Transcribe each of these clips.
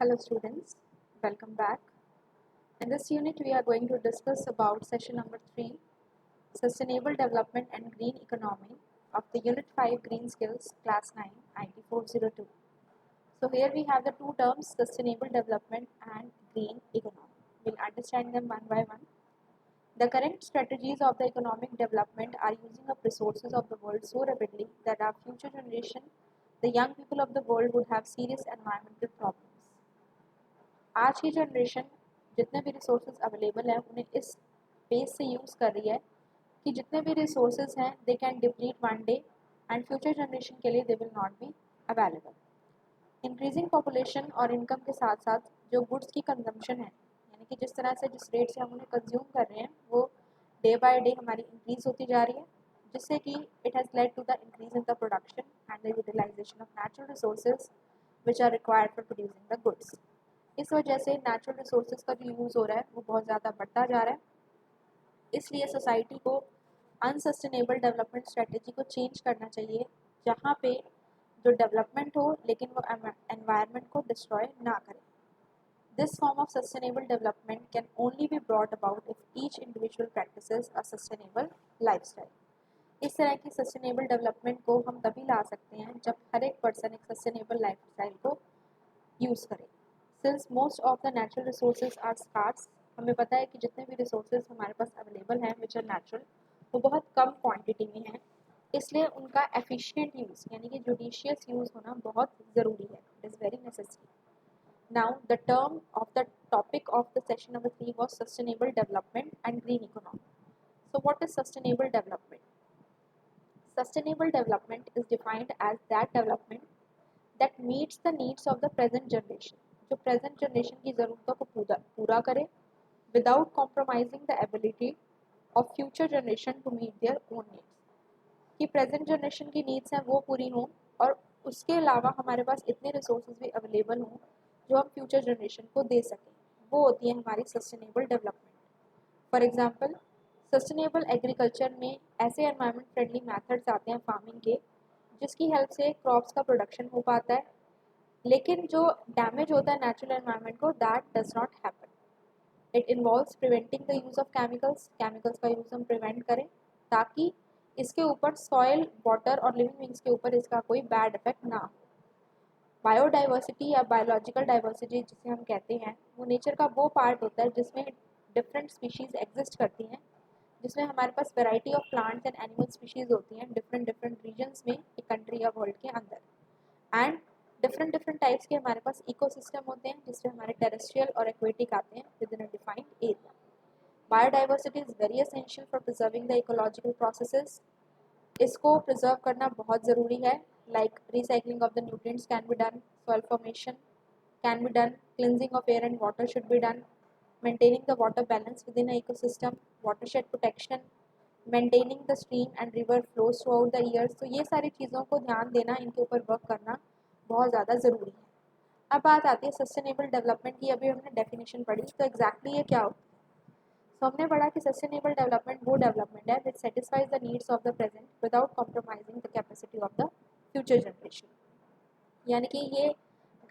Hello students, welcome back. In this unit we are going to discuss about session number 3, Sustainable Development and Green Economy of the Unit 5 Green Skills Class 9 IT 402. So here we have the two terms Sustainable Development and Green Economy. We'll understand them one by one. The current strategies of the economic development are using up resources of the world so rapidly that our future generation, the young people of the world would have serious environmental problems. आज की generation जितने भी resources available हैं उन्हें इस base से use कर रही है कि जितने भी रिसोर्सेज हैं they can deplete one day and future generation के लिए they will not be available. Increasing population और इनकम के साथ साथ जो गुड्स की कंजम्पशन है यानी कि जिस तरह से जिस रेट से हम उन्हें कंज्यूम कर रहे हैं वो डे बाय डे हमारी इंक्रीज होती जा रही है, जिससे कि it has led to the increase in the production and the utilisation of natural resources which are required for producing the goods. इस वजह से नेचुरल रिसोर्सेज का जो यूज़ हो रहा है वो बहुत ज़्यादा बढ़ता जा रहा है। इसलिए सोसाइटी को अनसस्टेनेबल डेवलपमेंट स्ट्रेटजी को चेंज करना चाहिए, जहाँ पे जो डेवलपमेंट हो लेकिन वो एनवायरनमेंट को डिस्ट्रॉय ना करे। This form of sustainable development can only be brought about if each individual practices a sustainable lifestyle. इस तरह की सस्टेनेबल डेवलपमेंट को हम तभी ला सकते हैं जब हर एक पर्सन एक सस्टेनेबल लाइफस्टाइल को यूज़ करे। Since most of the natural resources are scarce, हमें पता है कि जितने भी रिसोर्सेज हमारे पास अवेलेबल हैं विच आर नेचुरल वो बहुत कम क्वांटिटी में हैं, इसलिए उनका एफिशिएंट यूज़ यानी कि जुडिशियस यूज़ होना बहुत ज़रूरी है। It is very necessary. Now the term of the topic of the session number 3 was sustainable development and green economy. So what is sustainable development? Sustainable development is defined as that development that meets the needs of the present generation, जो present generation की ज़रूरतों को पूरा करे without compromising the ability of future generation to meet their own needs. कि present generation की needs हैं वो पूरी हों और उसके अलावा हमारे पास इतने रिसोर्सेज भी अवेलेबल हों जो हम फ्यूचर जनरेशन को दे सकें, वो होती है हमारी sustainable development. For example sustainable agriculture में ऐसे एनवायरनमेंट फ्रेंडली मेथड्स आते हैं फार्मिंग के जिसकी हेल्प से क्रॉप्स का प्रोडक्शन हो पाता है, लेकिन जो डैमेज होता है नेचुरल एनवायरनमेंट को that does not happen. It involves preventing the use of chemicals का यूज़ हम प्रिवेंट करें ताकि इसके ऊपर सॉइल, वाटर और लिविंग बींग्स के ऊपर इसका कोई बैड इफेक्ट ना हो। बायोडाइवर्सिटी या बायोलॉजिकल डाइवर्सिटी जिसे हम कहते हैं वो नेचर का वो पार्ट होता है जिसमें डिफरेंट स्पीशीज़ एग्जिस्ट करती हैं, जिसमें हमारे पास variety of plants and animal species होती हैं डिफरेंट रीजन्स में एक कंट्री या वर्ल्ड के अंदर। एंड डिफरेंट टाइप्स के हमारे पास इकोसिस्टम होते हैं जिसमें हमारे टेरेस्ट्रियल और एक्वेटिक आते हैं with in a defined area. Biodiversity is very essential for preserving the ecological processes. इसको प्रिजर्व करना बहुत ज़रूरी है। Like recycling of the nutrients can be done, soil formation can be done, cleansing of air and water should be done, maintaining the water balance within an ecosystem, watershed protection, maintaining the stream and river flows throughout the years। तो ये सारी चीज़ों को ध्यान देना, इनके ऊपर work करना बहुत ज़्यादा ज़रूरी है। अब बात आती है सस्टेनेबल डेवलपमेंट की। अभी हमने डेफिनेशन पढ़ी, तो एग्जैक्टली ये क्या होता है। तो हमने पढ़ा कि सस्टेनेबल डेवलपमेंट वो डेवलपमेंट है विच satisfies the needs of the present without compromising the capacity of the future generation. यानी कि ये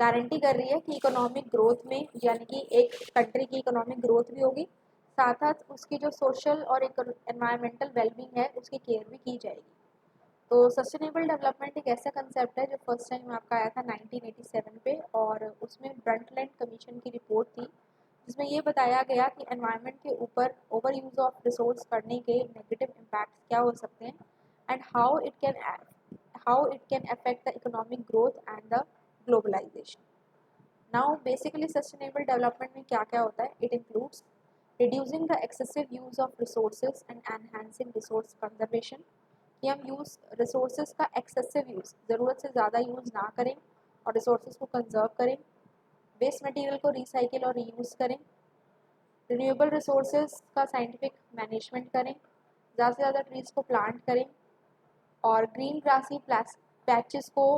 गारंटी कर रही है कि इकोनॉमिक ग्रोथ में, यानी कि एक कंट्री की इकोनॉमिक ग्रोथ भी होगी, साथ साथ उसकी जो सोशल और एनवायरमेंटल वेलबींग है उसकी केयर भी की जाएगी। तो सस्टेनेबल डेवलपमेंट एक ऐसा कंसेप्ट है जो फर्स्ट टाइम आपका आया था 1987 पे, और उसमें ब्रंटलैंड कमीशन की रिपोर्ट थी जिसमें ये बताया गया कि एनवायरनमेंट के ऊपर ओवर यूज़ ऑफ रिसोर्स करने के नेगेटिव इम्पैक्ट्स क्या हो सकते हैं and how it can affect the economic growth and the globalisation. Now basically sustainable development में क्या क्या होता है, it includes reducing the excessive use of resources and enhancing resource conservation, कि हम रिसोर्सेज का एक्सेसिव यूज़, ज़रूरत से ज़्यादा यूज़ ना करें और रिसोर्सेज को कंजर्व करें। वेस्ट मटेरियल को रिसाइकिल और रीयूज़ करें। रिन्यूएबल रिसोर्सेज का साइंटिफिक मैनेजमेंट करें। ज़्यादा से ज़्यादा ट्रीज़ को प्लांट करें और ग्रीन ग्रासी पैचेस को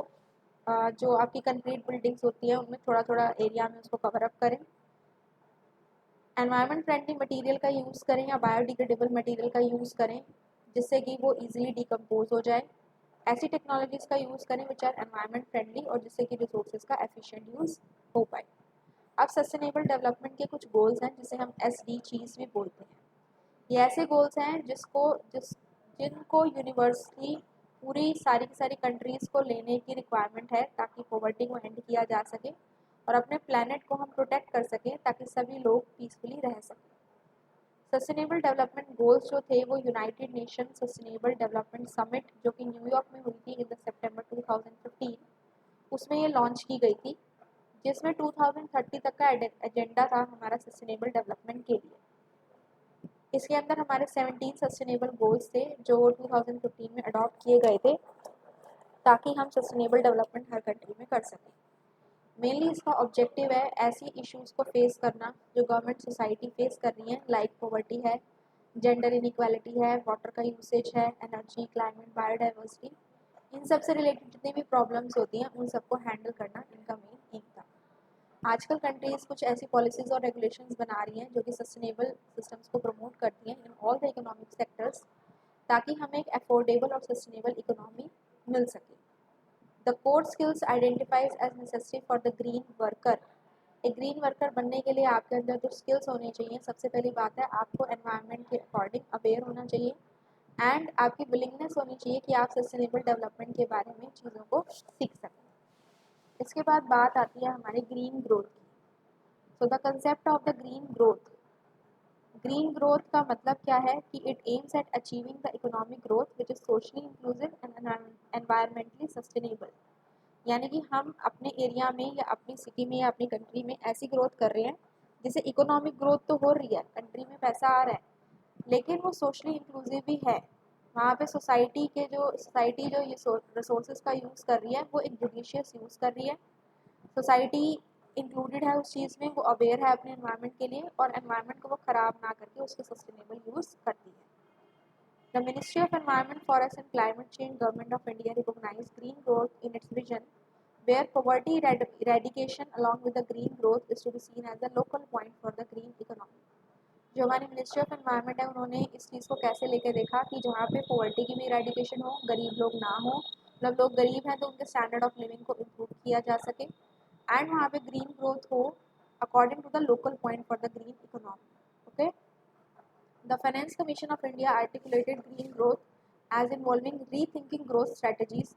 जो आपकी कंक्रीट बिल्डिंग्स होती है उनमें थोड़ा थोड़ा एरिया में उसको कवर अप करें। एनवायरनमेंट फ्रेंडली मटेरियल का यूज़ करें या बायोडिग्रेडेबल मटेरियल का यूज़ करें जिससे कि वो इजीली डिकम्पोज हो जाए। ऐसी टेक्नोलॉजीज़ का यूज़ करें विच आर एनवायरनमेंट फ्रेंडली और जिससे कि रिसोर्सेज का एफिशिएंट यूज़ हो पाए। अब सस्टेनेबल डेवलपमेंट के कुछ गोल्स हैं जिसे हम SDGs भी बोलते हैं। ये ऐसे गोल्स हैं जिनको यूनिवर्सली पूरी सारी की सारी कंट्रीज़ को लेने की रिक्वायरमेंट है ताकि पॉवर्टी को एंड किया जा सके और अपने प्लैनेट को हम प्रोटेक्ट कर सकें ताकि सभी लोग पीसफुली रह सकें। सस्टेनेबल डेवलपमेंट गोल्स जो थे वो United nation sustainable development summit जो कि न्यूयॉर्क में हुई थी इन सितंबर 2015, उसमें ये लॉन्च की गई थी, जिसमें 2030 तक का एजेंडा था हमारा सस्टेनेबल डेवलपमेंट के लिए। इसके अंदर हमारे 17 सस्टेनेबल गोल्स थे जो 2015 में अडॉप्ट किए गए थे ताकि हम सस्टेनेबल डेवलपमेंट हर कंट्री में कर सकें। मेनली इसका ऑब्जेक्टिव है ऐसी इश्यूज़ को फेस करना जो गवर्नमेंट सोसाइटी फेस कर रही है, लाइक पॉवर्टी है, जेंडर इनइक्वालिटी है, वाटर का यूसेज है, एनर्जी, क्लाइमेट, बायोडाइवर्सिटी, इन सब से रिलेटेड जितनी भी प्रॉब्लम्स होती हैं उन सबको हैंडल करना इनका मेन एम था। आजकल कंट्रीज़ कुछ ऐसी पॉलिसीज़ और रेगुलेशंस बना रही हैं जो कि सस्टेनेबल सिस्टम्स को प्रमोट करती हैं in all the economic sectors ताकि हमें एक अफोर्डेबल और सस्टेनेबल इकोनॉमी मिल सके। The core skills identifies as necessary for the green worker. एक ग्रीन वर्कर बनने के लिए आपके अंदर जो स्किल्स होने चाहिए, सबसे पहली बात है आपको एनवायरनमेंट के अकॉर्डिंग अवेयर होना चाहिए एंड आपकी विलिंगनेस होनी चाहिए कि आप सस्टेनेबल डेवलपमेंट के बारे में चीज़ों को सीख सकें। इसके बाद बात आती है हमारी ग्रीन ग्रोथ की। So the concept of the green growth, green growth का मतलब क्या है कि it aims at achieving the economic growth which is socially inclusive and environmentally sustainable. यानी कि हम अपने एरिया में या अपनी सिटी में या अपनी कंट्री में ऐसी ग्रोथ कर रहे हैं जिससे इकोनॉमिक ग्रोथ तो हो रही है, कंट्री में पैसा आ रहा है, लेकिन वो सोशली इंक्लूसिव भी है। वहाँ पे सोसाइटी जो ये रिसोर्सेज का यूज़ कर रही है वो एक जुडिशियस यूज़ कर रही है, सोसाइटी इंक्लूडेड है उस चीज़ में, वो अवेयर है अपने एनवायरनमेंट के लिए और एनवायरनमेंट को वो ख़राब ना करके उसके सस्टेनेबल यूज़ करती है। The ministry of environment, forest and climate change, government of India recognise green growth in its vision where poverty eradication along with the green growth is to be seen as a local point for the green economy। जो हमारी ministry of environment है उन्होंने इस चीज़ को कैसे लेके देखा कि जहाँ पे पॉवर्टी की भी इरेडिकेशन हो, गरीब लोग ना हो, मतलब लोग गरीब हैं तो उनके स्टैंडर्ड ऑफ लिविंग को इम्प्रूव किया जा सके एंड वहाँ पे ग्रीन ग्रोथ हो according to the local point for the green economy. Okay, the finance commission of India articulated green growth as involving rethinking growth strategies.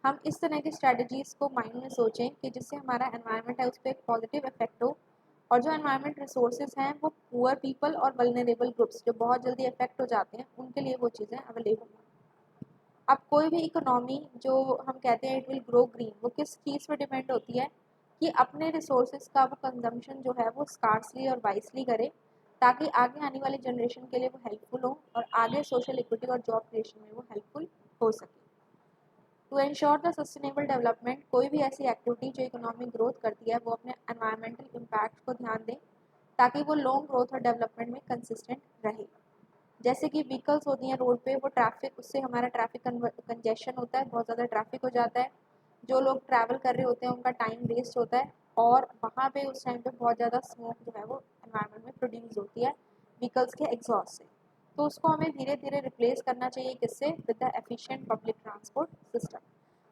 हम इस तरह की स्ट्रेटजीज़ को माइंड में सोचें कि जिससे हमारा एनवायरनमेंट है उस पर एक पॉजिटिव इफेक्ट हो और जो एनवायरनमेंट रिसोर्सेज हैं वो पुअर पीपल और वल्नरेबल ग्रुप्स जो बहुत जल्दी इफेक्ट हो जाते हैं उनके लिए वो चीज़ें अवेलेबल हों। अब कोई भी इकोनॉमी जो हम कहते हैं इट विल ग्रो ग्रीन, वो किस चीज़ पर डिपेंड होती है कि अपने रिसोर्सेज का वो कंजम्पशन जो है वो स्कार्सली और वाइसली करे ताकि आगे आने वाली जनरेशन के लिए वो हेल्पफुल हो और आगे सोशल इक्विटी और जॉब क्रिएशन में वो हेल्पफुल हो सके। To ensure the sustainable development, कोई भी ऐसी एक्टिविटी जो इकोनॉमिक ग्रोथ करती है वो अपने एनवायरमेंटल इम्पैक्ट को ध्यान दें ताकि वो लॉन्ग ग्रोथ और डेवलपमेंट में कंसिस्टेंट रहे। जैसे कि व्हीकल्स होती हैं रोड पे, वो ट्रैफिक, उससे हमारा ट्रैफिक कंजेशन होता है, बहुत ज़्यादा ट्रैफिक हो जाता है, जो लोग ट्रैवल कर रहे होते हैं उनका टाइम वेस्ट होता है और वहाँ पे उस टाइम पे बहुत ज़्यादा स्मोक जो है वो एनवायरनमेंट में प्रोड्यूस होती है व्हीकल्स के एग्जॉस्ट से। तो उसको हमें धीरे धीरे रिप्लेस करना चाहिए किससे, with the efficient public transport system.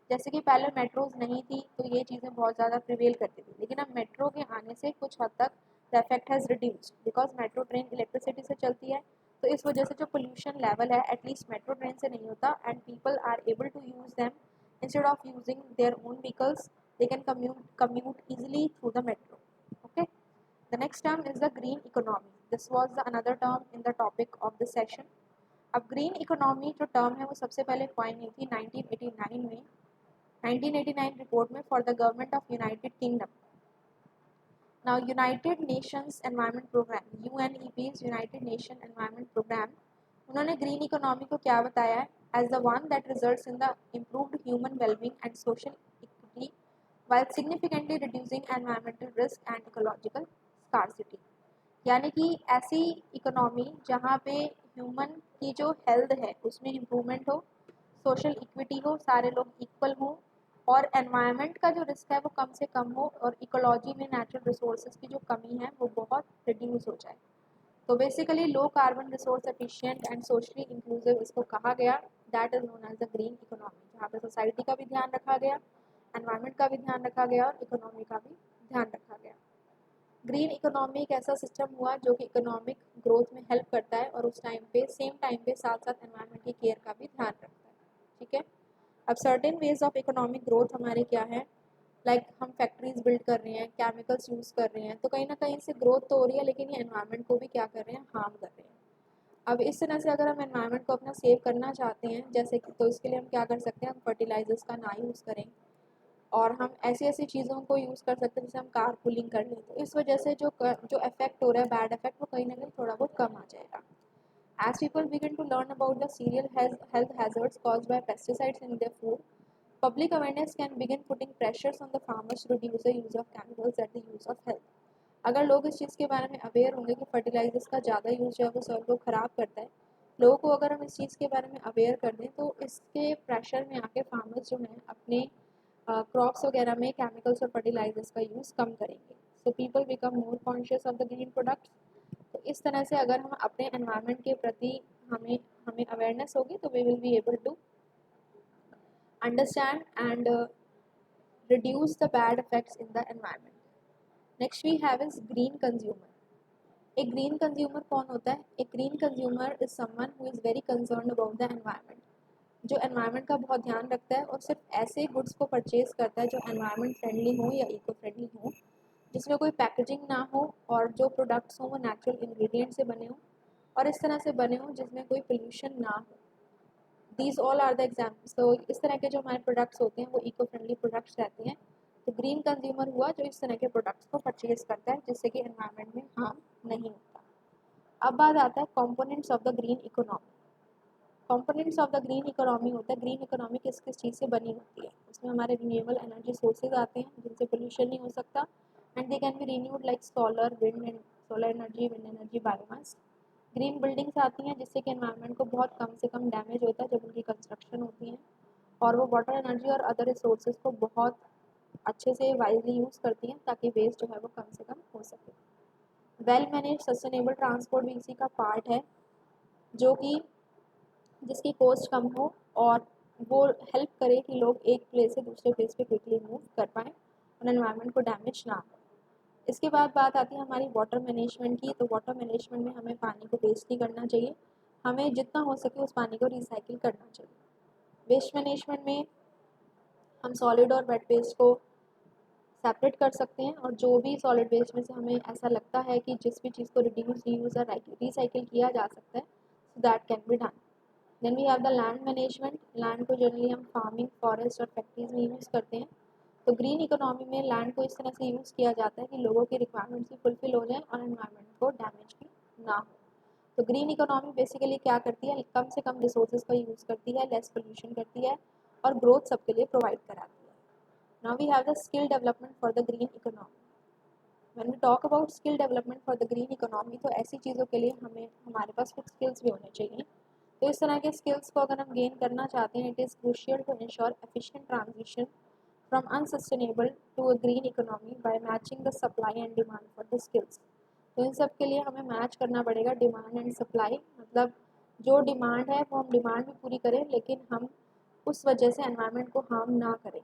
जैसे कि पहले मेट्रोज नहीं थी तो ये चीज़ें बहुत ज़्यादा प्रिवेल करती थी, लेकिन अब मेट्रो के आने से कुछ हद तक the effect has reduced because metro train electricity से चलती है, तो इस वजह से जो पोल्यूशन लेवल है एटलीस्ट मेट्रो ट्रेन से नहीं होता and people are able to use them instead of using their own vehicles, they can commute easily through the metro। Okay, the next term is the green economy। this was the another term in the topic of the session। अब green economy जो term है वो सबसे पहले coin हुई थी 1989 में, 1989 report में for the government of United Kingdom. Now United Nations environment programme, UNEP's United Nation environment programme, उन्होंने ग्रीन इकोनॉमी को क्या बताया है, as the one that results in the improved human wellbeing and social equity while significantly reducing environmental risk and ecological scarcity। यानी कि ऐसी economy जहाँ पे ह्यूमन की जो हेल्थ है उसमें इम्प्रूवमेंट हो, सोशल इक्विटी हो, सारे लोग इक्वल हो और एनवायरनमेंट का जो रिस्क है वो कम से कम हो और इकोलॉजी में नेचुरल रिसोर्सेज की जो कमी है वो बहुत रिड्यूस हो जाए। तो basically low carbon resource efficient and socially inclusive इसको कहा गया, that is known as the green economy, जहाँ पे सोसाइटी का भी ध्यान रखा गया, एनवायरनमेंट का भी ध्यान रखा गया और इकोनॉमी का भी ध्यान रखा गया। ग्रीन इकोनॉमी एक ऐसा सिस्टम हुआ जो कि इकोनॉमिक ग्रोथ में हेल्प करता है और उस टाइम पे सेम टाइम पे साथ साथ एनवायरनमेंट की केयर का भी ध्यान रखता है, ठीक है। अब certain ways of economic growth हमारे क्या है, लाइक हम फैक्ट्रीज बिल्ड कर रहे हैं, केमिकल्स यूज़ कर रहे हैं, तो कहीं ना कहीं से ग्रोथ तो हो रही है, लेकिन ये एनवायरनमेंट को भी क्या कर रहे हैं, हार्म कर रहे हैं। अब इस तरह से अगर हम एनवायरनमेंट को अपना सेव करना चाहते हैं, जैसे कि, तो इसके लिए हम क्या कर सकते हैं, हम फर्टिलाइजर्स का ना यूज़ करें, और हम ऐसी ऐसी चीज़ों को यूज़ कर सकते हैं जैसे हम कार कूलिंग कर लें, तो इस वजह से जो इफेक्ट हो रहा है, बैड इफेक्ट, वो कहीं ना कहीं थोड़ा बहुत कम आ जाएगा। As people begin to learn about the serial health hazards caused by pesticides in their food, public awareness can begin putting pressures on the farmers to reduce the use of chemicals at the use of health. अगर लोग इस चीज़ के बारे में aware होंगे कि fertilisers का ज़्यादा यूज़ जो है वो सॉइल को ख़राब करता है, लोगों को अगर हम इस चीज़ के बारे में अवेयर कर दें, तो इसके प्रेशर में आके फार्मर्स जो हैं अपने क्रॉप्स वगैरह में केमिकल्स और फर्टिलाइजर्स का यूज़ कम करेंगे। So people become more conscious of the green products. तो इस तरह से अगर हम अपने एनवायरनमेंट के प्रति हमें हमें अवेयरनेस होगी, तो we will be able to understand and reduce the bad effects in the environment. Next we have is green consumer. एक ग्रीन कंज्यूमर कौन होता है? एक green consumer is someone who is very concern about the environment, जो environment का बहुत ध्यान रखता है और सिर्फ ऐसे गुड्स को परचेज करता है जो एनवायरनमेंट फ्रेंडली हो या इको फ्रेंडली हो, जिसमें कोई पैकेजिंग ना हो, और जो प्रोडक्ट्स हों वो नेचुरल इंग्रेडिएंट से बने हों, और इस तरह से बने हों जिसमें कोई पोल्यूशन ना हो। These all are the examples. तो इस तरह के जो हमारे प्रोडक्ट्स होते हैं वो इको फ्रेंडली प्रोडक्ट्स रहते हैं। तो ग्रीन कंज्यूमर हुआ जो इस तरह के प्रोडक्ट्स को परचेज करता है जिससे कि एनवायरनमेंट में हार्म नहीं होता। अब बात आता है components of the green economy. Components of the green economy होता है, ग्रीन इकोनॉमी किस किस चीज़ से बनी होती है। उसमें हमारे रिन्यूएबल एनर्जी सोर्सेज आते हैं जिनसे पोल्यूशन नहीं हो सकता, and they can be renewed like solar wind and solar energy, wind energy, biomass. Green buildings आती हैं जिससे कि एनवायरनमेंट को बहुत कम से कम डैमेज होता है जब उनकी कंस्ट्रक्शन होती है, और वो वाटर एनर्जी और अदर रिसोर्सेज को बहुत अच्छे से वाइजली यूज़ करती हैं ताकि वेस्ट जो है वो कम से कम हो सके। वेल मैनेज सस्टेनेबल ट्रांसपोर्ट भी इसी का पार्ट है, जो कि जिसकी कॉस्ट कम हो और वो हेल्प करे कि लोग एक प्लेस से दूसरे प्लेस पे क्विकली मूव कर पाएँ और एनवायरनमेंट को डैमेज ना हो। इसके बाद बात आती है हमारी वाटर मैनेजमेंट की। तो वाटर मैनेजमेंट में हमें पानी को वेस्ट नहीं करना चाहिए, हमें जितना हो सके उस पानी को रिसाइकिल करना चाहिए। वेस्ट मैनेजमेंट में हम सॉलिड और वेट वेस्ट को सेपरेट कर सकते हैं, और जो भी सॉलिड वेस्ट में से हमें ऐसा लगता है कि जिस भी चीज़ को रिड्यूस, रीयूज और रिसाइकिल किया जा सकता है, so that can be done. Then we have the land management. Land को जनरली हम फार्मिंग, फॉरेस्ट और फैक्ट्रीज में यूज़ करते हैं। तो ग्रीन इकोनॉमी में लैंड को इस तरह से यूज़ किया जाता है कि लोगों की रिक्वायरमेंट्स भी फुलफिल हो जाए और एनवायरनमेंट को डैमेज भी ना हो। तो ग्रीन इकोनॉमी बेसिकली क्या करती है, कम से कम रिसोर्सेज का यूज़ करती है, लेस पोल्यूशन करती है, और ग्रोथ सबके लिए प्रोवाइड कराती है। Now we have the skill development for the green economy. When we talk about skill development for the green economy, तो ऐसी चीज़ों के लिए हमारे पास कुछ स्किल्स भी होने चाहिए। तो इस तरह के स्किल्स को अगर हम गेन करना चाहते हैं, it is crucial to ensure efficient transition from unsustainable to a green economy by matching the supply and demand for the skills. तो इन सब के लिए हमें मैच करना पड़ेगा डिमांड एंड सप्लाई, मतलब जो डिमांड है वो हम डिमांड भी पूरी करें, लेकिन हम उस वजह से एनवायरनमेंट को हार्म ना करें।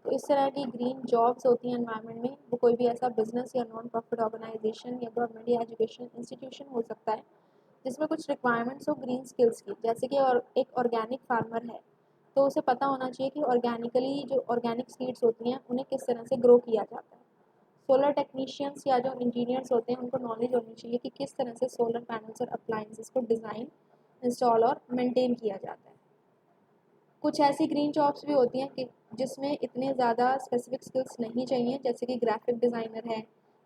तो इस तरह की ग्रीन जॉब्स होती हैं एनवायरनमेंट में, वो कोई भी ऐसा बिजनेस या नॉन प्रॉफिट ऑर्गेनाइजेशन या गवर्नमेंट या एजुकेशन इंस्टीट्यूशन हो सकता है जिसमें कुछ रिक्वायरमेंट्स हो ग्रीन स्किल्स की, जैसे कि और एक ऑर्गेनिक फार्मर है तो उसे पता होना चाहिए कि ऑर्गेनिकली जो ऑर्गेनिक सीड्स होती हैं उन्हें किस तरह से ग्रो किया जाता है। सोलर टेक्नीशियंस या जो इंजीनियर्स होते हैं उनको नॉलेज होनी चाहिए कि किस तरह से सोलर पैनल्स और अप्लायंसेस को डिज़ाइन, इंस्टॉल और मेंटेन किया जाता है। कुछ ऐसी ग्रीन जॉब्स भी होती हैं कि जिसमें इतने ज़्यादा स्पेसिफिक स्किल्स नहीं चाहिए, जैसे कि ग्राफिक डिज़ाइनर है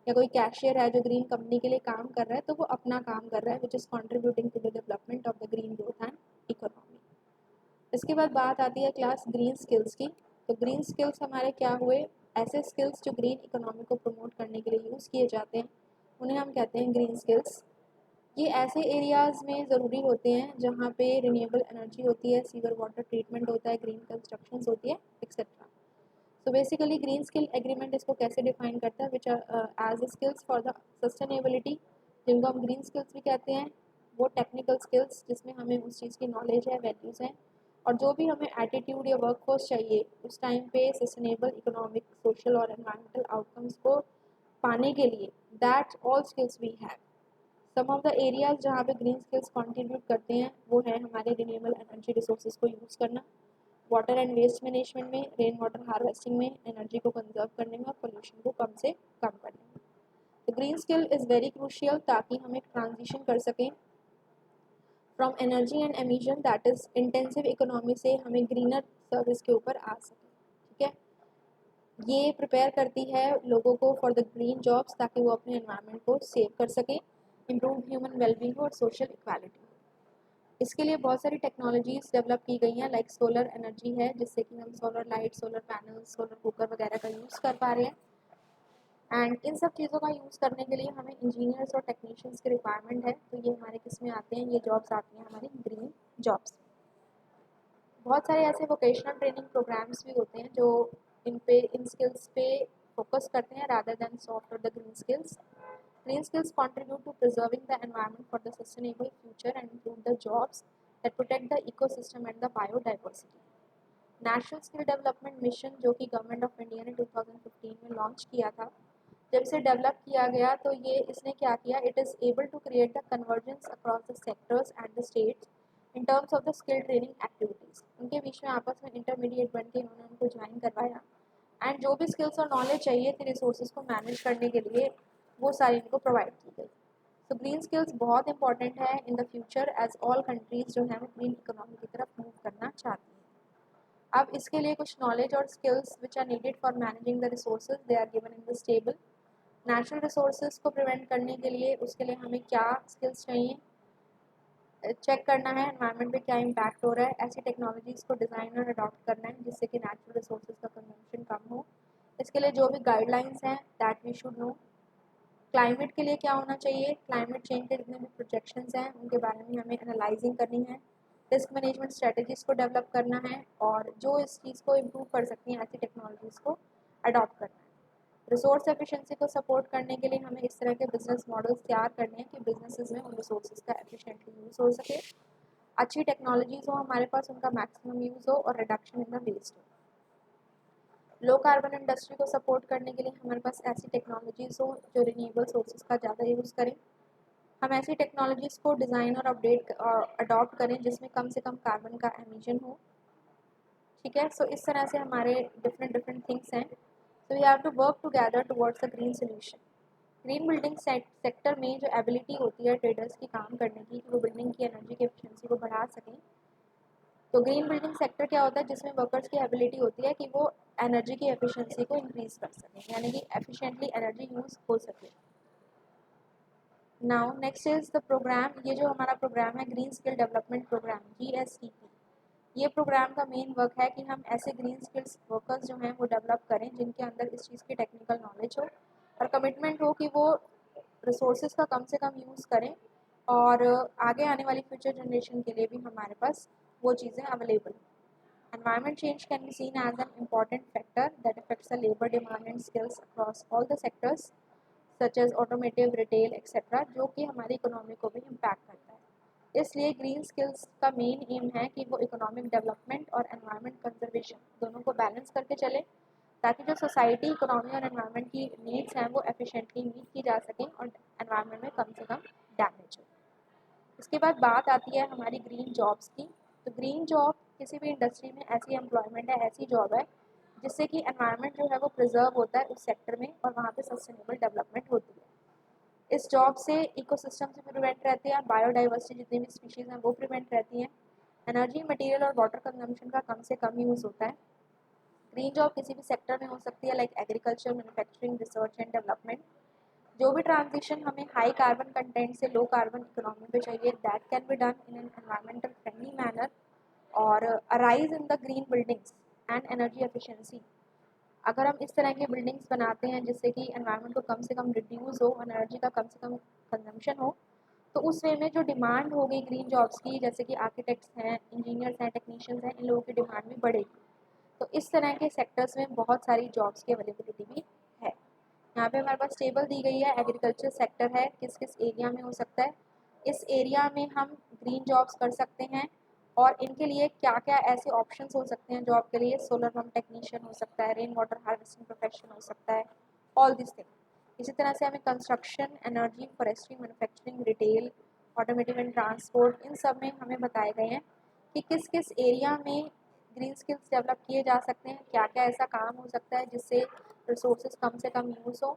या कोई कैशियर है जो ग्रीन कंपनी के लिए काम कर रहा है, तो वो अपना काम कर रहा है which is contributing to the development of the green growth and economy. इसके बाद बात आती है क्लास ग्रीन स्किल्स की। तो ग्रीन स्किल्स हमारे क्या हुए, ऐसे स्किल्स जो ग्रीन इकोनॉमी को प्रमोट करने के लिए यूज़ किए जाते हैं उन्हें हम कहते हैं ग्रीन स्किल्स। ये ऐसे एरियाज़ में ज़रूरी होते हैं जहाँ पे रिन्यूएबल एनर्जी होती है, सीवर वाटर ट्रीटमेंट होता है, ग्रीन कंस्ट्रक्शंस होती है, etcetera. So basically green skill agreement इसको कैसे डिफाइन करता है, which as skills for the sustainability, जिनको हम ग्रीन स्किल्स भी कहते हैं। वो टेक्निकल स्किल्स जिसमें हमें उस चीज़ की नॉलेज है, वैल्यूज़ हैं, और जो भी हमें एटीट्यूड या वर्क फोर्स चाहिए उस टाइम पे सस्टेनेबल इकोनॉमिक, सोशल और एनवायरमेंटल आउटकम्स को पाने के लिए, that all skills we have. Some of the areas जहाँ पे ग्रीन स्किल्स कंट्रीब्यूट करते हैं वो है हमारे रिन्यूएबल एनर्जी रिसोर्सेज को यूज़ करना, वाटर एंड वेस्ट मैनेजमेंट में, रेन वाटर हार्वेस्टिंग में, एनर्जी को कंजर्व करने में और पोल्यूशन को कम से कम करने में। तो green skill is very crucial ताकि हम एक ट्रांजिशन कर सकें from energy and emission that is intensive economy से हमें ग्रीनर सर्विस के ऊपर आ सकें। ठीक है, ये प्रिपेयर करती है लोगों को फॉर द ग्रीन जॉब्स ताकि वो अपने एनवायरनमेंट को सेव कर सकें, इम्प्रूव ह्यूमन वेलबींग और सोशल इक्वालिटी। इसके लिए बहुत सारी टेक्नोलॉजीज डेवलप की गई हैं, लाइक सोलर एनर्जी है जिससे कि हम solar light, solar panel, solar cooker वगैरह का यूज़ कर पा रहे हैं। एंड इन सब चीज़ों का यूज़ करने के लिए हमें इंजीनियर्स और टेक्नीशियंस की रिक्वायरमेंट है। तो ये हमारे किस में आते हैं, ये जॉब्स आती हैं हमारी ग्रीन जॉब्स। बहुत सारे ऐसे वोकेशनल ट्रेनिंग प्रोग्राम्स भी होते हैं जो इन स्किल्स पे फोकस करते हैं रादर देन सॉफ्ट और the green skills. Green skills contribute to preserving the environment for the sustainable future and improve the jobs that protect the ecosystem and the biodiversity. National skill development mission जो कि government of India ने 2015 में launch किया था, जब इसे develop किया गया तो ये इसने क्या किया, it is able to create the convergence across the sectors and the states in terms of the skill training activities. उनके बीच में आपस में इंटरमीडिएट बन के इन्होंने उनको ज्वाइन करवाया एंड जो भी स्किल्स और नॉलेज चाहिए थी रिसोर्सेज को मैनेज करने के लिए वो सारी इनको प्रोवाइड की गई। तो ग्रीन स्किल्स बहुत इंपॉर्टेंट है in the future as all countries जो हैं वो ग्रीन इकोनॉमी की तरफ मूव करना चाहती हैं। अब इसके लिए कुछ नॉलेज और skills which are needed for managing the resources they are given in the table. Natural resources को प्रिवेंट करने के लिए उसके लिए हमें क्या स्किल्स चाहिए, चेक करना है एनवायरनमेंट पे क्या इम्पैक्ट हो रहा है, ऐसी टेक्नोलॉजीज़ को डिज़ाइन और अडॉप्ट करना है जिससे कि नेचुरल रिसोर्सेज का कंजम्पशन कम हो। इसके लिए जो भी गाइडलाइंस हैं that we should know. Climate के लिए क्या होना चाहिए, क्लाइमेट चेंज के जितने भी प्रोजेक्शंस हैं उनके बारे में हमें एनालाइजिंग करनी है, रिस्क मैनेजमेंट स्ट्रेटजीज़ को डेवलप करना है और जो इस चीज़ को इम्प्रूव कर सकती हैं ऐसी टेक्नोलॉजीज़ को अडॉप्ट करना है। रिसोर्स एफिशिएंसी को सपोर्ट करने के लिए हमें इस तरह के बिजनेस मॉडल्स तैयार करने हैं कि बिजनेसेस में उन रिसोर्सेज का एफिशिएंटली यूज़ हो सके, अच्छी टेक्नोलॉजीज़ हो हमारे पास, उनका मैक्सिमम यूज़ हो और रिडक्शन इन द वेस्ट हो। लो कार्बन इंडस्ट्री को सपोर्ट करने के लिए हमारे पास ऐसी टेक्नोलॉजीज़ हो जो रिन्यूएबल सोर्सेज का ज़्यादा यूज़ करें। हम ऐसी टेक्नोलॉजीज़ को डिज़ाइन और अपडेट अडॉप्ट करें जिसमें कम से कम कार्बन का एमिशन हो। ठीक है, सो इस तरह से हमारे डिफरेंट थिंग्स हैं। So we have to work together towards a green solution. Green building sector में जो एबिलिटी होती है ट्रेडर्स की काम करने की कि वो बिल्डिंग की एनर्जी की एफिशिएंसी को बढ़ा सकें, तो ग्रीन बिल्डिंग सेक्टर क्या होता है जिसमें वर्कर्स की एबिलिटी होती है कि वो एनर्जी की एफिशिएंसी को इंक्रीज कर सकें, यानी कि एफिशिएंटली एनर्जी यूज़ हो सके। Now next is the program, ये जो हमारा प्रोग्राम है green skill development program GSTP, ये प्रोग्राम का मेन वर्क है कि हम ऐसे ग्रीन स्किल्स वर्कर्स जो हैं वो डेवलप करें जिनके अंदर इस चीज़ की टेक्निकल नॉलेज हो और कमिटमेंट हो कि वो रिसोर्सेज का कम से कम यूज़ करें और आगे आने वाली फ्यूचर जनरेशन के लिए भी हमारे पास वो चीज़ें अवेलेबल हैं। Environment change can be seen as an important factor that affects the labor demand and skills across all the sectors such as automotive, retail, etc. जो कि हमारी इकोनॉमी को भी इम्पैक्ट करता है। इसलिए ग्रीन स्किल्स का मेन एम है कि वो इकोनॉमिक डेवलपमेंट और एनवायरनमेंट कंजर्वेशन दोनों को बैलेंस करके चले ताकि जो सोसाइटी, इकोनॉमी और एनवायरनमेंट की नीड्स हैं वो एफिशिएंटली मीट की जा सकें और एनवायरनमेंट में कम से कम डैमेज हो। इसके बाद बात आती है हमारी ग्रीन जॉब्स की। तो ग्रीन जॉब किसी भी इंडस्ट्री में ऐसी एम्प्लॉयमेंट है, ऐसी जॉब है जिससे कि एनवायरनमेंट जो है वो प्रिजर्व होता है उस सेक्टर में और वहाँ पे सस्टेनेबल डेवलपमेंट होती है। इस जॉब से इकोसिस्टम से प्रिवेंट रहते हैं, बायोडाइवर्सिटी जितनी भी स्पीशीज़ हैं वो प्रिवेंट रहती हैं, एनर्जी, मटेरियल और वाटर कंजम्पशन का कम से कम यूज़ होता है। ग्रीन जॉब किसी भी सेक्टर में हो सकती है like agriculture, manufacturing, research and development. जो भी ट्रांजिशन हमें हाई कार्बन कंटेंट से लो कार्बन इकोनॉमी पे चाहिए that can be done in an environmental friendly manner और arise in the green buildings and energy efficiency. अगर हम इस तरह की बिल्डिंग्स बनाते हैं जिससे कि एनवायरनमेंट को कम से कम रिड्यूस हो, एनर्जी का कम से कम कंजम्पशन हो, तो उस वे में जो डिमांड होगी ग्रीन जॉब्स की, जैसे कि आर्किटेक्ट्स हैं, इंजीनियर्स हैं, टेक्नीशियंस हैं, इन लोगों की डिमांड भी बढ़ेगी। तो इस तरह के सेक्टर्स में बहुत सारी जॉब्स की अवेलेबिलिटी भी है। यहाँ पे हमारे पास टेबल दी गई है, एग्रीकल्चर सेक्टर है, किस किस एरिया में हो सकता है। इस एरिया में हम ग्रीन जॉब्स कर सकते हैं और इनके लिए क्या क्या ऐसे ऑप्शंस हो सकते हैं जॉब के लिए। सोलर पंप टेक्नीशियन हो सकता है, रेन वाटर हार्वेस्टिंग प्रोफेशन हो सकता है, ऑल दिस थिंग। इसी तरह से हमें construction, energy, forestry, manufacturing, retail, automotive and transport, इन सब में हमें बताए गए हैं कि किस किस एरिया में ग्रीन स्किल्स डेवलप किए जा सकते हैं, क्या क्या ऐसा काम हो सकता है जिससे रिसोर्सेज कम से कम यूज़ हो,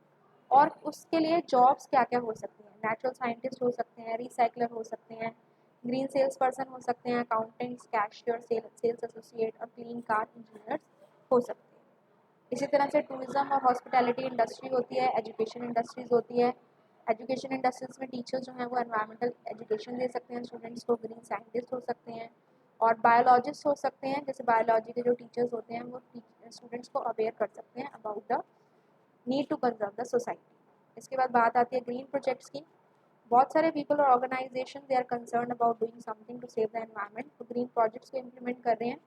और उसके लिए जॉब्स क्या क्या हो सकती हैं। नेचुरल साइंटिस्ट हो सकते हैं, रिसाइकलर हो सकते हैं, ग्रीन सेल्स पर्सन हो सकते हैं, अकाउंटेंट्स, कैशियर, सेल्स एसोसिएट और क्लीन कार इंजीनियर्स हो सकते हैं। इसी तरह से टूरिज्म और हॉस्पिटैलिटी इंडस्ट्री होती है, एजुकेशन इंडस्ट्रीज होती है। एजुकेशन इंडस्ट्रीज में टीचर्स जो हैं वो एनवायरमेंटल एजुकेशन दे सकते हैं स्टूडेंट्स को, ग्रीन साइंटिस्ट हो सकते हैं और बायोलॉजिस्ट हो सकते हैं। जैसे बायोलॉजी के जो टीचर्स होते हैं वो स्टूडेंट्स को अवेयर कर सकते हैं about the need to conserve the society. इसके बाद बात आती है ग्रीन प्रोजेक्ट्स की। बहुत सारे पीपल और organisation they are concern about doing something to save the environment, तो ग्रीन प्रोजेक्ट्स को इम्प्लीमेंट कर रहे हैं।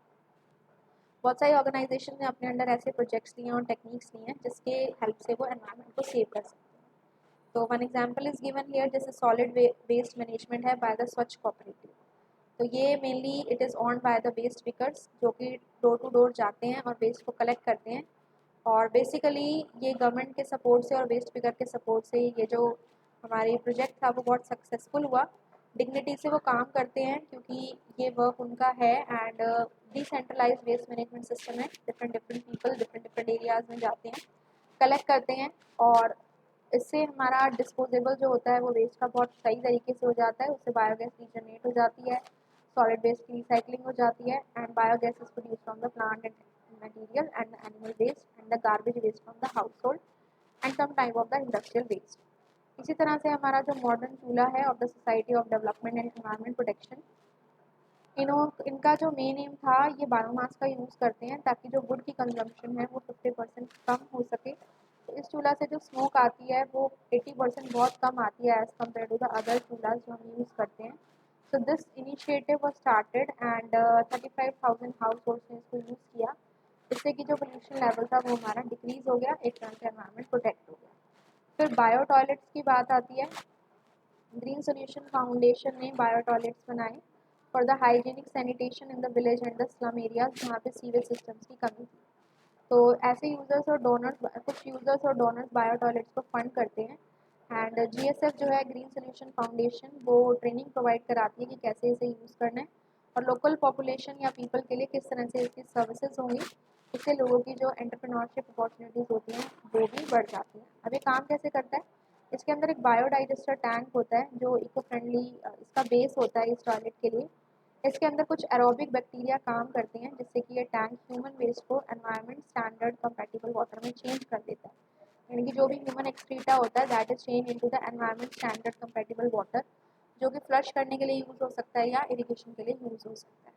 बहुत सारी ऑर्गेनाइजेशन ने अपने अंडर ऐसे प्रोजेक्ट्स लिए हैं और टेक्निक्स लिए हैं जिसके हेल्प से वो एनवायरनमेंट को सेव कर सकते हैं। तो one example is given here, जैसे सॉलिड वेस्ट मैनेजमेंट है बाय द स्वच्छ कोऑपरेटिव। तो ये mainly it is on by the waste pickers, जो कि डोर टू डोर जाते हैं और वेस्ट को कलेक्ट करते हैं। और बेसिकली ये गवर्नमेंट के सपोर्ट से और वेस्ट पिकर के सपोर्ट से ये जो हमारी प्रोजेक्ट था वो बहुत सक्सेसफुल हुआ। डिग्निटी से वो काम करते हैं क्योंकि ये वर्क उनका है and decentralise waste management system है। Different different people different different areas में जाते हैं, कलेक्ट करते हैं और इससे हमारा डिस्पोजेबल जो होता है वो वेस्ट का बहुत सही तरीके से हो जाता है। उससे बायोगैस रीजनरेट हो जाती है, सॉलिड वेस्ट की रिसाइकलिंग हो जाती है and biogas is produce from the plant and material and the animal waste and the garbage waste from the household and some type of the industrial waste. इसी तरह से हमारा जो मॉडर्न चूल्हा है of the society of development and environment protection, इनका जो main M था ये बायोमास का यूज़ करते हैं ताकि जो वुड की कंजम्पशन है वो 50% कम हो सके। तो इस चूल्हा से जो स्मोक आती है वो 80% बहुत कम आती है as compare to the other chulha जो हम यूज़ करते हैं। So this initiative was started and 35,000 households ने इसको यूज़ किया। इससे कि जो पोल्यूशन लेवल था वो हमारा डिक्रीज़ हो गया, एक तरह से एनवायरनमेंट प्रोटेक्ट हो गया। फिर बायो टॉयलेट्स की बात आती है। ग्रीन सोल्यूशन फाउंडेशन ने बायो टॉयलेट्स बनाए for the hygienic sanitation in the village and the slum areas जहाँ पे सीवेज सिस्टम्स की कमी थी। तो ऐसे यूज़र्स और डोनर्स, कुछ यूज़र्स और डोनर्स बायो टॉयलेट्स को फंड करते हैं एंड GSF जो है ग्रीन सोल्यूशन फाउंडेशन वो ट्रेनिंग प्रोवाइड कराती है कि कैसे इसे यूज़ करना है और लोकल पॉपुलेशन या पीपल के लिए किस तरह से इसकी सर्विसेज होंगी। इससे लोगों की जो एंटरप्रेन्योरशिप अपॉर्चुनिटीज़ होती हैं वो भी बढ़ जाती हैं। अब ये काम कैसे करता है, इसके अंदर एक बायोडाइजेस्टर टैंक होता है जो इको फ्रेंडली इसका बेस होता है इस टॉयलेट के लिए। इसके अंदर कुछ एरोबिक बैक्टीरिया काम करते हैं जिससे कि ये टैंक ह्यूमन वेस्ट को एनवायरनमेंट स्टैंडर्ड कंपैटिबल वाटर में चेंज कर देता है। यानी कि जो भी ह्यूमन एक्सक्रीटा होता है that is change into the environment standard compatible water, जो कि फ्लश करने के लिए यूज़ हो सकता है या इरिगेशन के लिए यूज़ हो सकता है।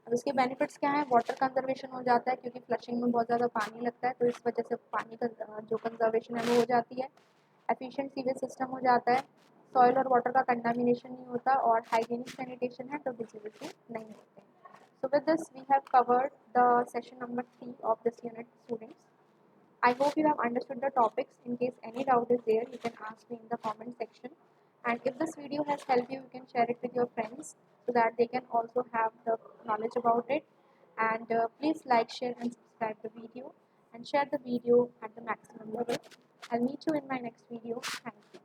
अब इसके बेनिफिट्स क्या हैं, वाटर कंजर्वेशन हो जाता है क्योंकि फ्लशिंग में बहुत ज़्यादा पानी लगता है तो इस वजह से पानी का जो कंजर्वेशन है वो हो जाती है। एफिशिएंट सीवेज सिस्टम हो जाता है, सॉइल और वाटर का कंटामिनेशन नहीं होता और हाइजीनिक सैनिटेशन है तो डिजीज नहीं होते। So with this we have covered the session number 3 of this unit, students. I hope you have understood the topics. In case any doubt is there, you can ask me in the comment section. And if this video has helped you, you can share it with your friends so that they can also have the knowledge about it. And please like, share and subscribe the video and share the video at the maximum level. I'll meet you in my next video. Thank you.